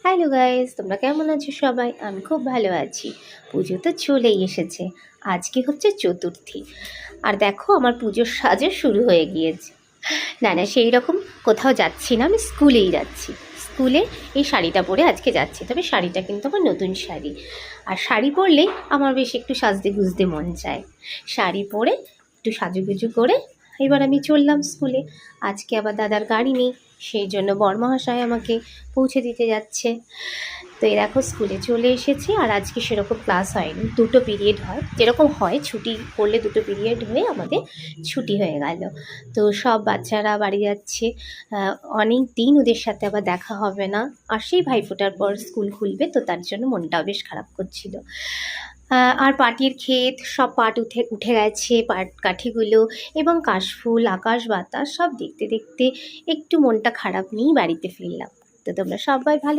Hello guys, তোমরা কেমন আছো সবাই? আমি খুব ভালো আছি। পুজো তো চলেই এসেছে। আজকে হচ্ছে চতুর্থী। আর দেখো আমার পুজোর সাজও শুরু হয়ে গিয়েছে। না সেই রকম কোথাও যাচ্ছি না, আমি স্কুলেই যাচ্ছি। স্কুলে এই শাড়িটা পরে আজকে যাচ্ছি, তবে শাড়িটা কিন্তু আমার নতুন শাড়ি। আর শাড়ি পরলেই আমার বেশ একটু সাজতে গুজতে মন চায়। শাড়ি পরে একটু সাজুগুজু করে এবার আমি চললাম স্কুলে। আজকে আবার দাদার গাড়ি নেই, সেই জন্য বরমহাশয় আমাকে পৌঁছে দিতে যাচ্ছে। তো এই দেখো স্কুলে চলে এসেছি। আর আজকে সেরকম ক্লাস হয়নি, দুটো পিরিয়ড হয়, যেরকম হয় ছুটি পড়লে দুটো পিরিয়ড হয়ে আমাদের ছুটি হয়ে গেল। তো সব বাচ্চারা বাড়ি যাচ্ছে। অনেক দিন ওদের সাথে আবার দেখা হবে না। আর সেই ভাইফোঁটার পর স্কুল খুলবে, তো তার জন্য মনটাও বেশ খারাপ করছিল। আর পাটির ক্ষেত সব পাট উঠে গেছে, পাট কাঠিগুলো এবং কাশফুল, আকাশ বাতাস সব দেখতে দেখতে একটু মনটা খারাপ নিয়েই বাড়িতে ফিরলাম। তো তোমরা সবাই ভালো